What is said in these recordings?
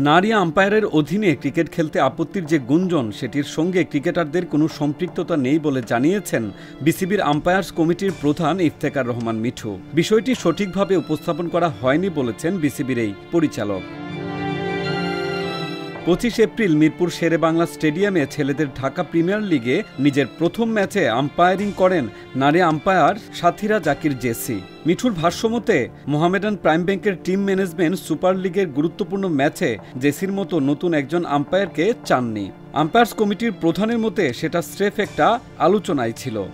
নারী আম্পায়ারের অধীনে ক্রিকেট খেলতে আপত্তির যে গুঞ্জন, সেটির সঙ্গে ক্রিকেটারদের কোনো সম্পৃক্ততা নেই বলে জানিয়েছেন বিসিবির আম্পায়ার্স কমিটির প্রধান ইফতেখার রহমান মিঠু। বিষয়টি সঠিকভাবে উপস্থাপন করা হয়নি বলেছেন বিসিবির এই পরিচালক। 25 এপ্রিল মিরপুর শেরেবাংলা স্টেডিয়ামে ছেলেদের ঢাকা প্রিমিয়ার লিগে নিজের প্রথম ম্যাচে আম্পায়ারিং করেন নারী আম্পায়ার সাথীরা জাকির জেসি। মিঠুর ভাষ্যমতে মোহামেডান প্রাইম ব্যাংকের টিম ম্যানেজমেন্ট সুপার লিগের গুরুত্বপূর্ণ ম্যাচে জেসির মতো নতুন একজন আম্পায়ারকে চাননি। আম্পায়ার্স কমিটির প্রধানের মতে সেটা স্রেফ একটা আলোচনায় ছিল।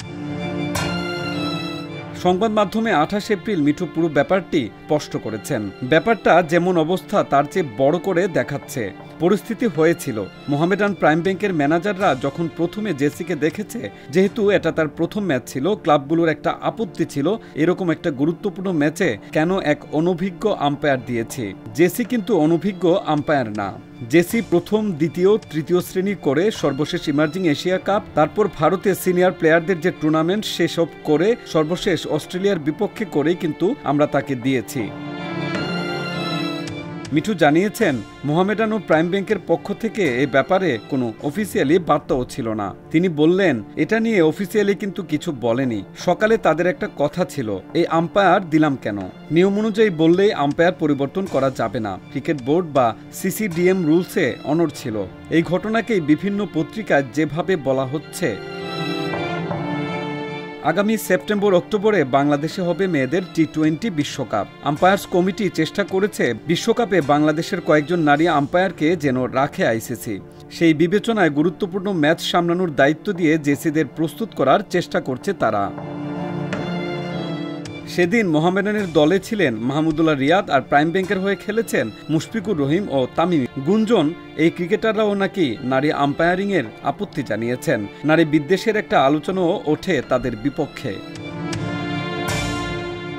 সংবাদ মাধ্যমে 28 এপ্রিল মিঠু পুরো ব্যাপারটি স্পষ্ট করেছেন। ব্যাপারটা যেমন অবস্থা তার চেয়ে বড় করে দেখাচ্ছে। পরিস্থিতি হয়েছিল, মোহামেডান প্রাইম ব্যাংকের ম্যানেজাররা যখন প্রথমে জেসিকে দেখেছে, যেহেতু এটা তার প্রথম ম্যাচ ছিল, ক্লাবগুলোর একটা আপত্তি ছিল এরকম একটা গুরুত্বপূর্ণ ম্যাচে কেন এক অনভিজ্ঞ আম্পায়ার দিয়েছে। জেসি কিন্তু অনভিজ্ঞ আম্পায়ার না। জেসি প্রথম, দ্বিতীয়, তৃতীয় শ্রেণী করে সর্বশেষ ইমার্জিং এশিয়া কাপ, তারপর ভারতে সিনিয়র প্লেয়ারদের যে টুর্নামেন্ট সেসব করে সর্বশেষ অস্ট্রেলিয়ার বিপক্ষে করেই কিন্তু আমরা তাকে দিয়েছি। মিঠু জানিয়েছেন, মোহামেডান ও প্রাইম ব্যাংকের পক্ষ থেকে এই ব্যাপারে কোনো অফিসিয়ালি বার্তাও ছিল না। তিনি বললেন, এটা নিয়ে অফিসিয়ালি কিন্তু কিছু বলেনি। সকালে তাদের একটা কথা ছিল, এই আম্পায়ার দিলাম কেন? নিয়ম অনুযায়ী বললেই আম্পায়ার পরিবর্তন করা যাবে না। ক্রিকেট বোর্ড বা সিসিডিএম রুলসে অনড় ছিল। এই ঘটনাকেই বিভিন্ন পত্রিকায় যেভাবে বলা হচ্ছে, আগামী সেপ্টেম্বর অক্টোবরে বাংলাদেশে হবে মেয়েদের টি-20 বিশ্বকাপ। আম্পায়ার্স কমিটি চেষ্টা করেছে বিশ্বকাপে বাংলাদেশের কয়েকজন নারী আম্পায়ারকে যেন রাখে আইসিসি। সেই বিবেচনায় গুরুত্বপূর্ণ ম্যাচ সামলানোর দায়িত্ব দিয়ে জেসিদের প্রস্তুত করার চেষ্টা করছে তারা। সেদিন মোহামেডানের দলে ছিলেন মাহমুদুল্লাহ রিয়াদ, আর প্রাইম ব্যাংকের হয়ে খেলেছেন মুশফিকুর রহিম ও তামিম। গুঞ্জন, এই ক্রিকেটাররাও নাকি নারী আম্পায়ারিংয়ের আপত্তি জানিয়েছেন। নারী বিদ্বেষের একটা আলোচনাও ওঠে তাদের বিপক্ষে।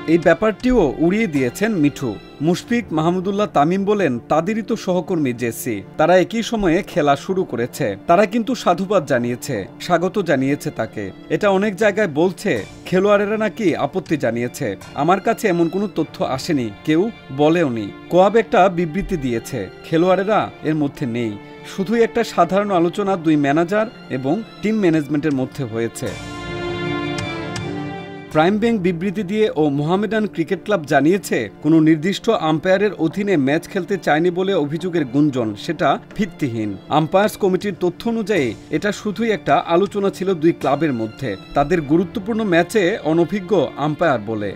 এই ব্যাপারটিও উড়িয়ে দিয়েছেন মিঠু। মুশফিক, মাহমুদুল্লাহ, তামিম বলেন তাদেরই তো সহকর্মী জেসি, তারা একই সময়ে খেলা শুরু করেছে। তারা কিন্তু সাধুবাদ জানিয়েছে, স্বাগত জানিয়েছে তাকে। এটা অনেক জায়গায় বলছে খেলোয়াড়েরা নাকি আপত্তি জানিয়েছে। আমার কাছে এমন কোনো তথ্য আসেনি, কেউ বলেওনি। কোয়াব একটা বিবৃতি দিয়েছে, খেলোয়াড়েরা এর মধ্যে নেই। শুধুই একটা সাধারণ আলোচনা দুই ম্যানেজার এবং টিম ম্যানেজমেন্টের মধ্যে হয়েছে। প্রাইম ব্যাংক বিবৃতি দিয়ে ও মোহামেডান ক্রিকেট ক্লাব জানিয়েছে কোনো নির্দিষ্ট আম্পায়ারের অধীনে ম্যাচ খেলতে চায়নি বলে অভিযোগের গুঞ্জন, সেটা ভিত্তিহীন। আম্পায়ার্স কমিটির তথ্য অনুযায়ী এটা শুধুই একটা আলোচনা ছিল দুই ক্লাবের মধ্যে, তাদের গুরুত্বপূর্ণ ম্যাচে অনভিজ্ঞ আম্পায়ার বলে।